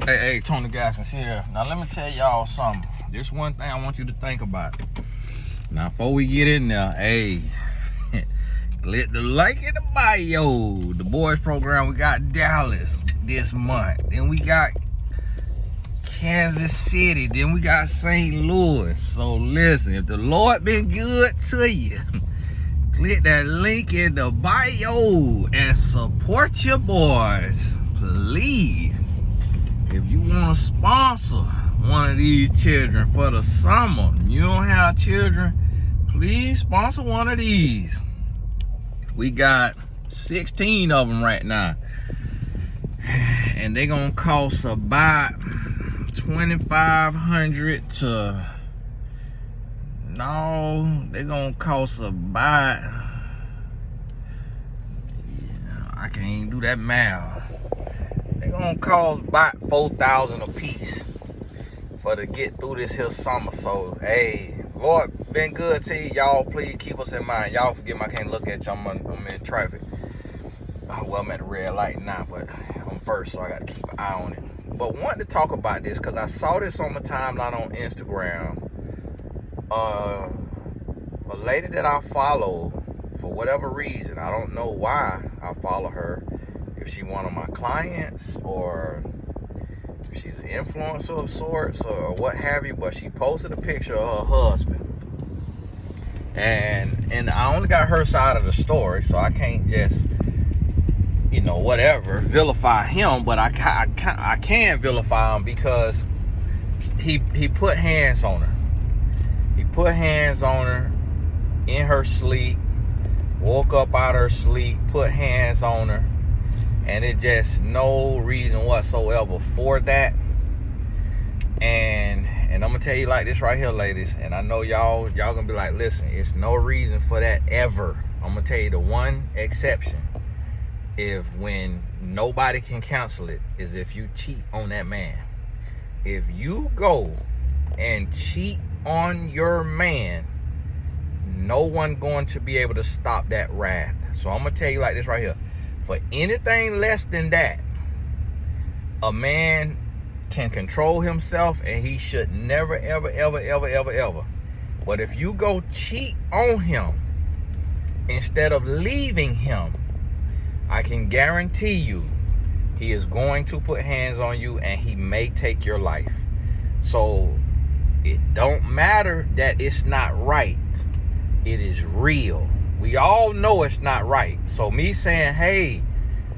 Hey, Tony Gaskins here. Now let me tell y'all something. There's one thing I want you to think about. Now before we get in there, hey, click the link in the bio. The boys program, we got Dallas this month. Then we got Kansas City. Then we got St. Louis. So listen, if the Lord been good to you, click that link in the bio and support your boys, please. If you want to sponsor one of these children for the summer, you don't have children, please sponsor one of these. We got 16 of them right now, and they're gonna cost about $2,500 to, no, they're gonna cost about, I can't even do that math. They're gonna cost about $4,000 a piece for to get through this here summer. So hey, Lord been good to you, y'all. Please keep us in mind. Y'all forgive me, I can't look at you. I'm in traffic. Well, I'm at the red light now, but I'm first, so I got to keep an eye on it. But wanted to talk about this because I saw this on my timeline on Instagram. A lady that I follow, for whatever reason, I don't know why I follow her. If she's one of my clients or if she's an influencer of sorts or what have you, but she posted a picture of her husband. And I only got her side of the story, so I can't just, you know, whatever, vilify him, but I can vilify him because he put hands on her. He put hands on her in her sleep, woke up out of her sleep, put hands on her. And it just no reason whatsoever for that. And I'm gonna tell you like this right here, ladies. And I know y'all gonna be like, listen, it's no reason for that ever. I'm gonna tell you the one exception. If when nobody can cancel it is if you cheat on that man. If you go and cheat on your man, no one going to be able to stop that wrath. So I'm gonna tell you like this right here. For anything less than that, a man can control himself and he should never, ever, ever, ever, ever, ever. But if you go cheat on him instead of leaving him, I can guarantee you he is going to put hands on you and he may take your life. So it don't matter that it's not right. It is real. We all know it's not right. So me saying, hey,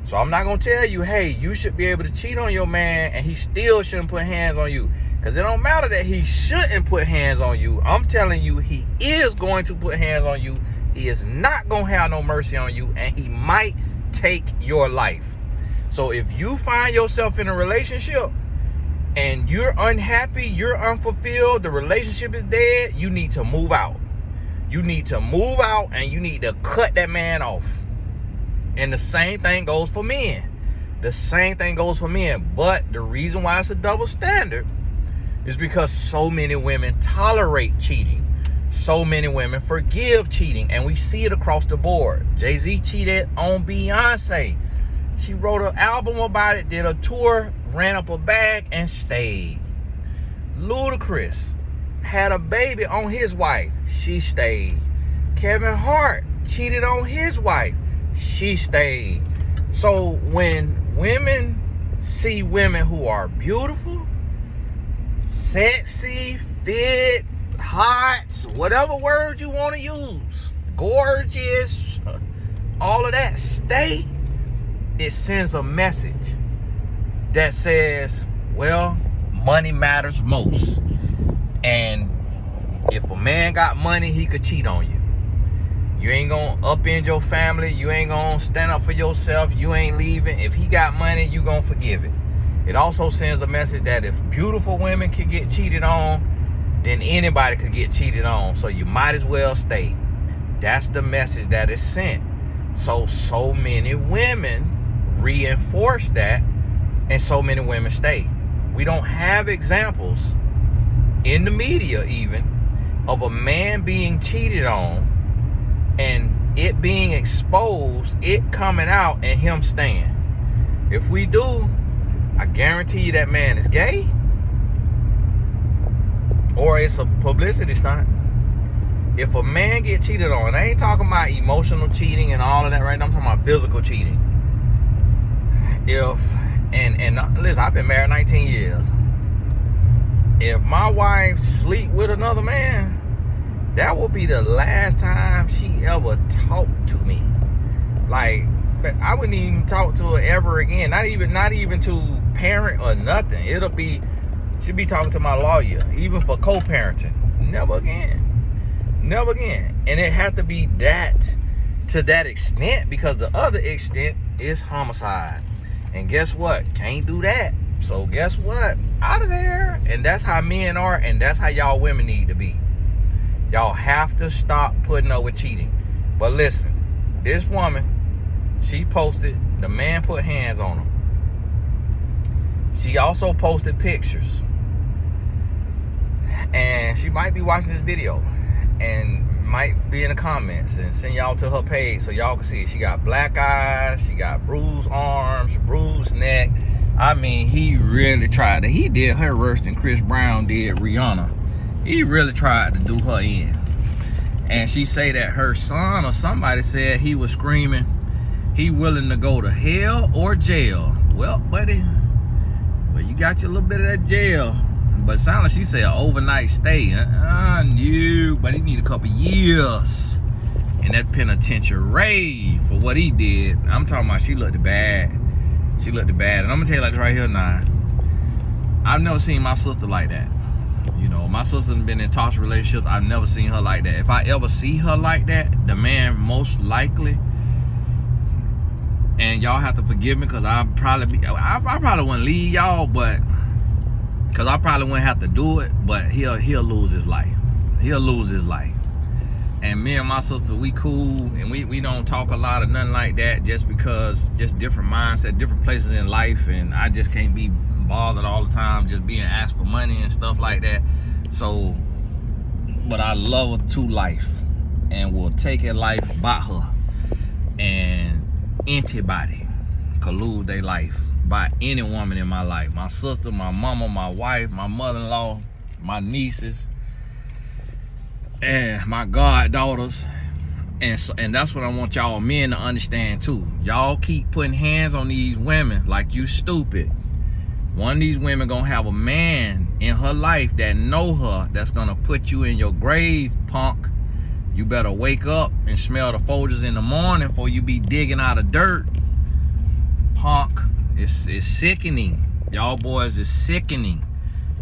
so I'm not going to tell you, hey, you should be able to cheat on your man and he still shouldn't put hands on you. Because it don't matter that he shouldn't put hands on you. I'm telling you, he is going to put hands on you. He is not going to have no mercy on you. And he might take your life. So if you find yourself in a relationship and you're unhappy, you're unfulfilled, the relationship is dead, you need to move out. You need to move out and you need to cut that man off. And the same thing goes for men. The same thing goes for men. But the reason why it's a double standard is because so many women tolerate cheating. So many women forgive cheating. And we see it across the board. Jay-Z cheated on Beyonce. She wrote an album about it, did a tour, ran up a bag, and stayed. Ludacris had a baby on his wife. She stayed. Kevin Hart cheated on his wife. She stayed. So when women see women who are beautiful, sexy, fit, hot, whatever word you want to use, gorgeous, all of that, stay, it sends a message that says, well, money matters most. And if a man got money, he could cheat on you. You ain't gonna upend your family. You ain't gonna stand up for yourself. You ain't leaving. If he got money, you gonna forgive it. It also sends the message that if beautiful women can get cheated on, then anybody could get cheated on. So you might as well stay. That's the message that is sent. So many women reinforce that, and so many women stay. We don't have examples in the media even of a man being cheated on and it being exposed, it coming out and him staying. If we do, I guarantee you that man is gay, or it's a publicity stunt. If a man get cheated on, I ain't talking about emotional cheating and all of that, right? I'm talking about physical cheating. And listen, I've been married 19 years. If my wife sleep with another man, that will be the last time she ever talked to me. Like, I wouldn't even talk to her ever again. Not even to parent or nothing. She'd be talking to my lawyer, even for co-parenting. Never again. Never again. And it had to be to that extent, because the other extent is homicide. And guess what? Can't do that. So guess what? Out of there. And that's how men are, and that's how y'all women need to be. Y'all have to stop putting up with cheating. But listen, this woman, she posted, the man put hands on her. She also posted pictures. And she might be watching this video and might be in the comments, and send y'all to her page so y'all can see it. She got black eyes, she got bruised arms, bruised neck. I mean, he really tried it. He did her worse than Chris Brown did Rihanna. He really tried to do her in. And she say that her son or somebody said he was screaming, he willing to go to hell or jail. Well, buddy, well, you got your little bit of that jail. But it sounded like she said an overnight stay. No, but he need a couple years in that penitentiary for what he did. I'm talking about she looked bad. She looked bad. And I'm gonna tell you like this right here now. I've never seen my sister like that. You know, my sister's been in toxic relationships. I've never seen her like that. If I ever see her like that, the man most likely, and y'all have to forgive me, because I probably wouldn't leave y'all, but because I probably wouldn't have to do it, but he'll lose his life. He'll lose his life. And me and my sister, we cool, and we don't talk a lot of nothing like that, just because, just different mindset, different places in life, and I just can't be bothered all the time just being asked for money and stuff like that. So, but I love her to life, and will take a life by her. And anybody could lose their life by any woman in my life. My sister, my mama, my wife, my mother-in-law, my nieces, and my goddaughters. And that's what I want y'all men to understand too. Y'all keep putting hands on these women like you stupid. One of these women gonna have a man in her life that know her, that's gonna put you in your grave, punk. You better wake up and smell the Folgers in the morning before you be digging out of dirt, punk. It's sickening. Y'all boys, is sickening.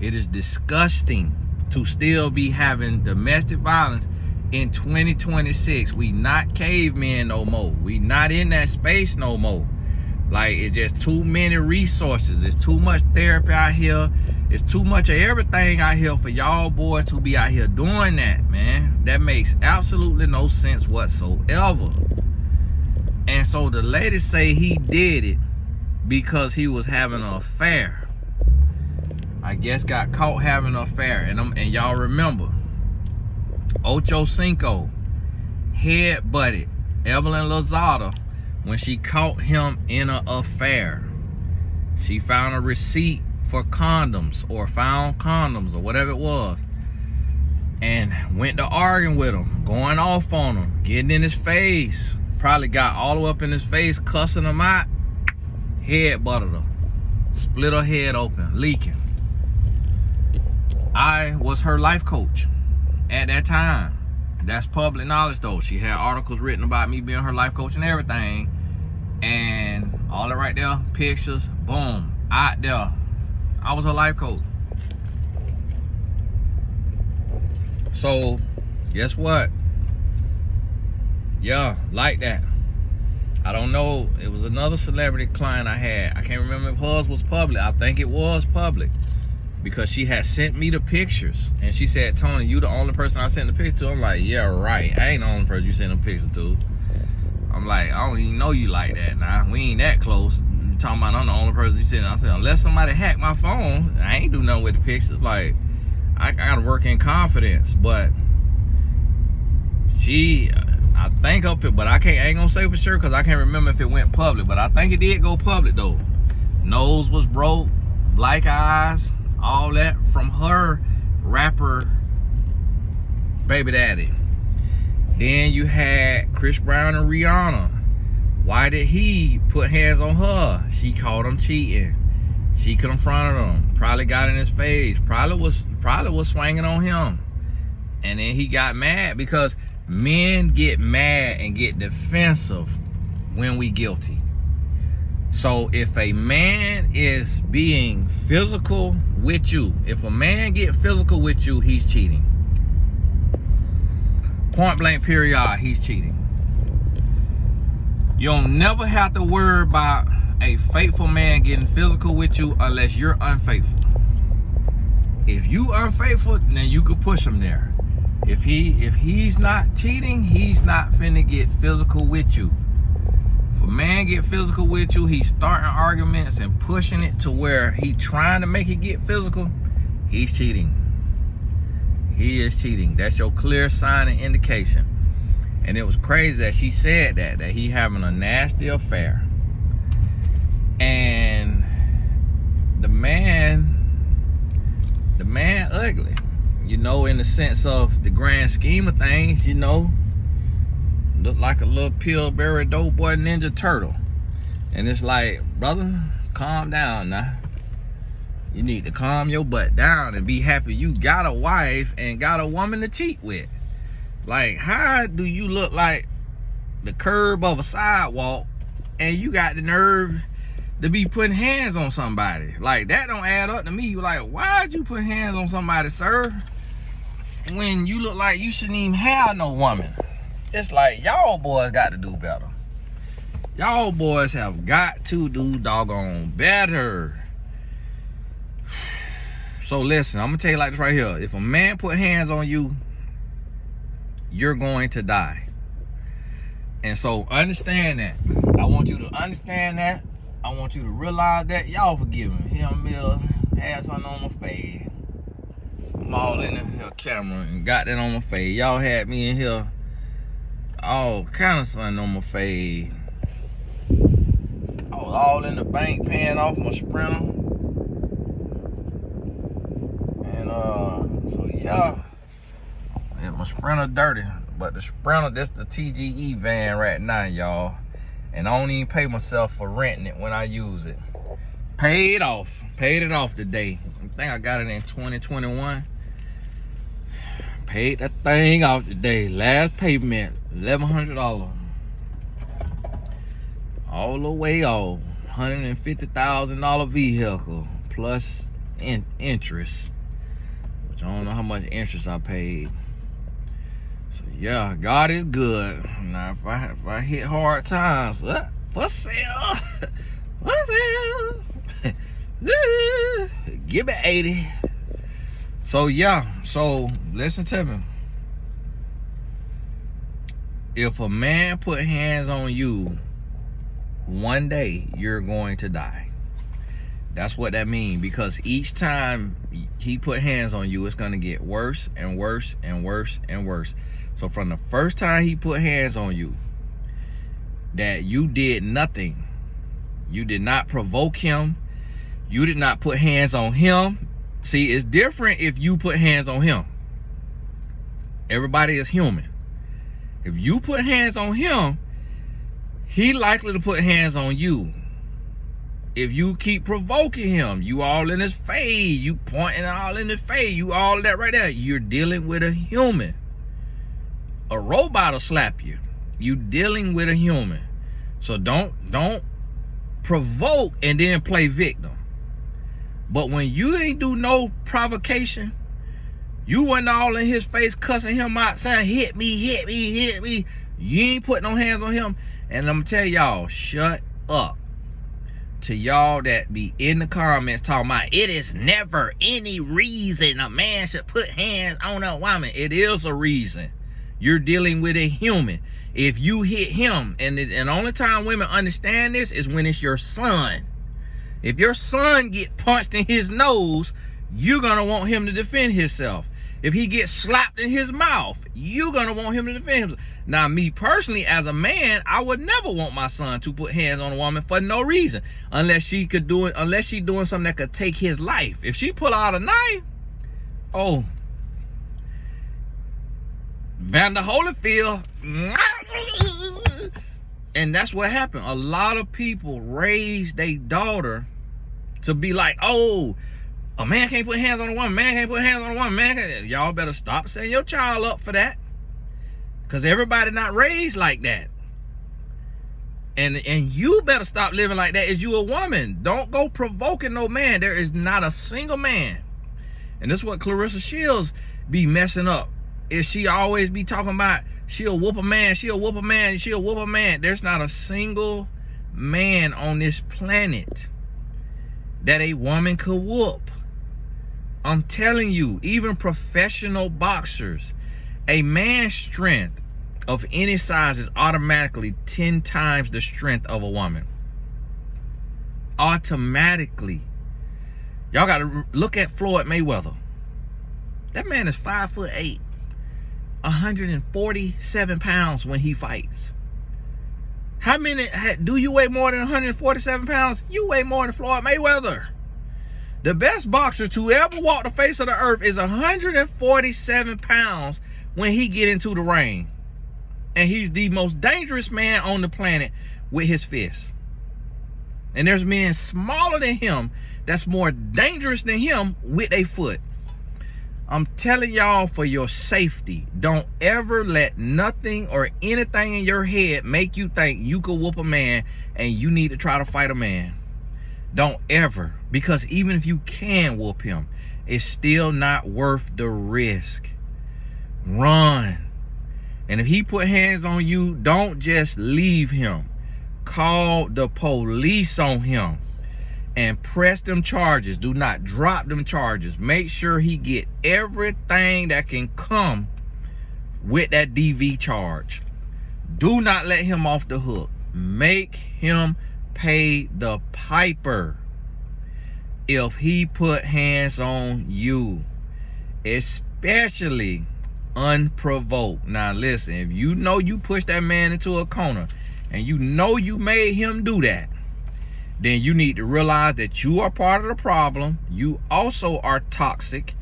It is disgusting to still be having domestic violence in 2026. We not cavemen no more. We not in that space no more. Like, it's just too many resources. It's too much therapy out here. It's too much of everything out here for y'all boys to be out here doing that, man. That makes absolutely no sense whatsoever. And so the ladies say he did it because he was having an affair. I guess got caught having an affair. And y'all remember, Ocho Cinco head-butted Evelyn Lozada when she caught him in an affair. She found a receipt for condoms, or found condoms, or whatever it was, and went to arguing with him, going off on him, getting in his face. Probably got all the way up in his face, cussing him out. Head butted her, split her head open, leaking. I was her life coach at that time. That's public knowledge though. She had articles written about me being her life coach and everything. And all that right there, pictures, boom, out there. I was her life coach. So, guess what? Yeah, like that. I don't know. It was another celebrity client I had. I can't remember if hers was public. I think it was public, because she had sent me the pictures. And she said, Tony, you the only person I sent the picture to? I'm like, yeah, right. I ain't the only person you sent a picture to. I'm like, I don't even know you like that. Nah, we ain't that close. You talking about I'm the only person you sent. I said, unless somebody hacked my phone, I ain't do nothing with the pictures. Like, I gotta work in confidence. But I think up it, but I ain't gonna say for sure because I can't remember if it went public. But I think it did go public though. Nose was broke, black eyes, all that from her rapper baby daddy. Then you had Chris Brown and Rihanna. Why did he put hands on her? She caught him cheating. She confronted him. Probably got in his face. Probably was swinging on him. And then he got mad, because men get mad and get defensive when we guilty. So if a man is being physical with you, if a man get physical with you, he's cheating. Point blank period, he's cheating. You'll never have to worry about a faithful man getting physical with you unless you're unfaithful. If you unfaithful, then you could push him there. If he's not cheating, he's not finna get physical with you. If a man get physical with you, he's starting arguments and pushing it to where he trying to make it get physical, he's cheating. He is cheating. That's your clear sign and indication. And it was crazy that she said that he having a nasty affair. And the man ugly, you know, in the sense of the grand scheme of things, you know, look like a little pillberry dope boy ninja turtle. And it's like, brother, calm down now. You need to calm your butt down and be happy you got a wife and got a woman to cheat with. Like, how do you look like the curb of a sidewalk and you got the nerve to be putting hands on somebody? Like, that don't add up to me. You like, why'd you put hands on somebody, sir, when you look like you shouldn't even have no woman? It's like, y'all boys got to do better. Y'all boys have got to do doggone better. So listen, I'm gonna tell you like this right here. If a man put hands on you, you're going to die. And so understand that. I want you to understand that. I want you to realize that. Y'all forgive me. Here Mill had something on my face. I'm all in the camera and got that on my face. Y'all had me in here all kind of something on my face. I was all in the bank paying off my Sprinter. And so yeah. My Sprinter dirty, but the Sprinter, that's the TGE van right now, y'all. And I don't even pay myself for renting it when I use it. Paid it off today. I think I got it in 2021. Paid that thing off today. Last payment, $1,100. All the way off. $150,000 vehicle plus interest. Which I don't know how much interest I paid. So yeah, God is good. Now if I hit hard times, for sale, give me 80. So yeah, so listen to me. If a man put hands on you, one day you're going to die. That's what that means, because each time he put hands on you, it's gonna get worse and worse and worse and worse. So from the first time he put hands on you, that you did nothing. You did not provoke him. You did not put hands on him. See, it's different if you put hands on him. Everybody is human. If you put hands on him, he likely to put hands on you. If you keep provoking him, you all in his face, you pointing all in his face, you all of that right there, you're dealing with a human. A robot will slap you. You dealing with a human. So don't provoke and then play victim. But when you ain't do no provocation, you wasn't all in his face cussing him out, saying hit me, hit me, hit me. You ain't putting no hands on him. And I'm gonna tell y'all, shut up. To y'all that be in the comments talking about it is never any reason a man should put hands on a woman. It is a reason. You're dealing with a human. If you hit him, and the only time women understand this is when it's your son. If your son get punched in his nose, you're gonna want him to defend himself. If he gets slapped in his mouth, you're gonna want him to defend himself. Now, me personally, as a man, I would never want my son to put hands on a woman for no reason, unless she doing something that could take his life. If she pull out a knife, oh, Vander Holyfield. And that's what happened. A lot of people raise their daughter to be like, oh, a man can't put hands on a woman. Man can't put hands on a woman. Man can't. Y'all better stop setting your child up for that. Because everybody not raised like that. And you better stop living like that. Is you a woman? Don't go provoking no man. There is not a single man. And this is what Clarissa Shields be messing up. Is she always be talking about she'll whoop a man, she'll whoop a man, she'll whoop a man. There's not a single man on this planet that a woman could whoop. I'm telling you, even professional boxers, a man's strength of any size is automatically 10 times the strength of a woman. Automatically. Y'all got to look at Floyd Mayweather. That man is 5'8", 147 pounds when he fights. How many do you weigh more than 147 pounds? You weigh more than Floyd Mayweather. The best boxer to ever walk the face of the earth is 147 pounds when he get into the ring. And he's the most dangerous man on the planet with his fists. And there's men smaller than him that's more dangerous than him with a foot. I'm telling y'all, for your safety, don't ever let nothing or anything in your head make you think you could whoop a man and you need to try to fight a man. Don't ever. Because even if you can whoop him, it's still not worth the risk. Run. And if he put hands on you, don't just leave him. Call the police on him and press them charges. Do not drop them charges. Make sure he get everything that can come with that DV charge. Do not let him off the hook. Make him pay the piper if he put hands on you, especially unprovoked. Now listen, if you know you pushed that man into a corner and you know you made him do that, then you need to realize that you are part of the problem. You also are toxic,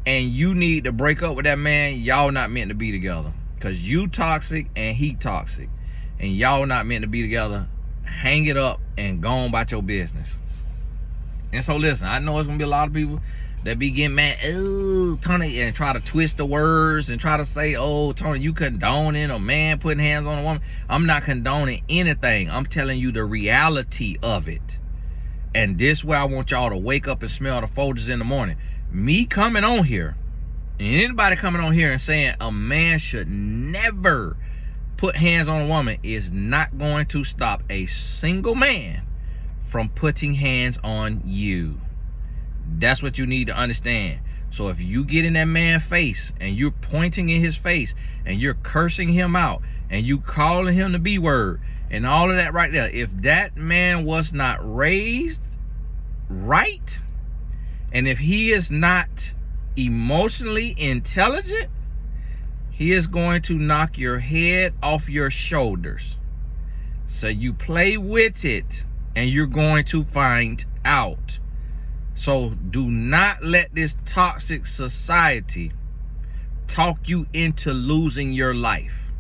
and you need to break up with that man. Y'all not meant to be together, because you toxic and he toxic, and y'all not meant to be together. Hang it up and go on about your business. And so listen, I know it's gonna be a lot of people that be getting mad, oh, Tony, and try to twist the words and try to say, oh, Tony, you condoning a man putting hands on a woman. I'm not condoning anything. I'm telling you the reality of it. And this way I want y'all to wake up and smell the Folgers in the morning. Me coming on here, and anybody coming on here and saying a man should never put hands on a woman is not going to stop a single man from putting hands on you. That's what you need to understand. So if you get in that man's face and you're pointing in his face and you're cursing him out and you calling him the B word and all of that right there, if that man was not raised right, and if he is not emotionally intelligent, he is going to knock your head off your shoulders. So you play with it and you're going to find out. So do not let this toxic society talk you into losing your life.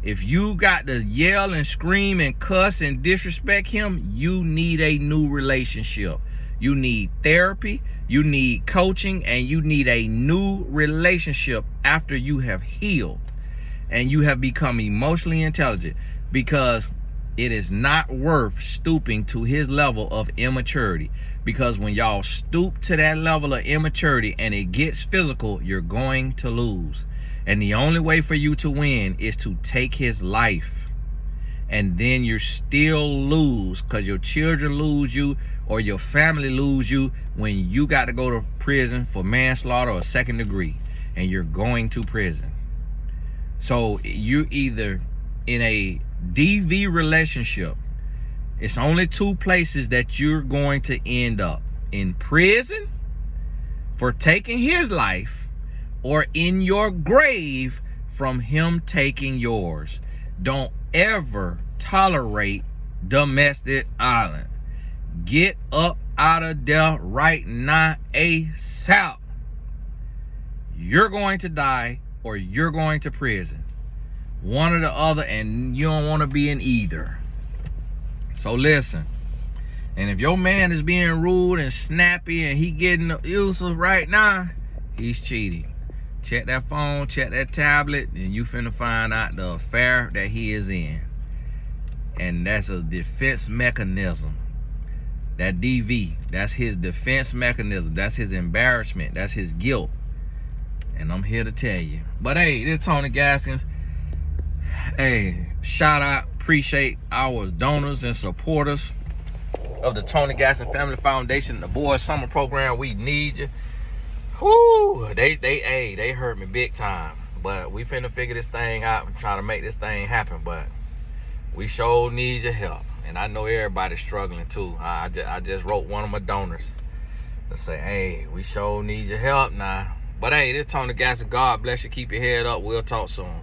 If you got to yell and scream and cuss and disrespect him, you need a new relationship. You need therapy, you need coaching, and you need a new relationship after you have healed and you have become emotionally intelligent, because it is not worth stooping to his level of immaturity. Because when y'all stoop to that level of immaturity and it gets physical, you're going to lose. And the only way for you to win is to take his life. And then you still lose, because your children lose you or your family lose you when you got to go to prison for manslaughter or second degree, and you're going to prison. So you're either in a DV relationship. It's only two places that you're going to end up: in prison for taking his life, or in your grave from him taking yours. Don't ever tolerate domestic violence. Get up out of there right now, ASAP. You're going to die or you're going to prison. One or the other, and you don't want to be in either. So listen. And if your man is being rude and snappy and he getting abusive right now, he's cheating. Check that phone, check that tablet, and you finna find out the affair that he is in. And that's a defense mechanism. That DV, that's his defense mechanism. That's his embarrassment. That's his guilt. And I'm here to tell you. But hey, this is Tony Gaskins. Hey, shout out, appreciate our donors and supporters of the Tony Gaskins Family Foundation, the Boys Summer Program. We need you. Whoo, they hurt me big time. But we finna figure this thing out and try to make this thing happen. But we sure need your help. And I know everybody's struggling too. I just wrote one of my donors to say, hey, we sure need your help now. But hey, this is Tony Gaskins. God bless you. Keep your head up. We'll talk soon.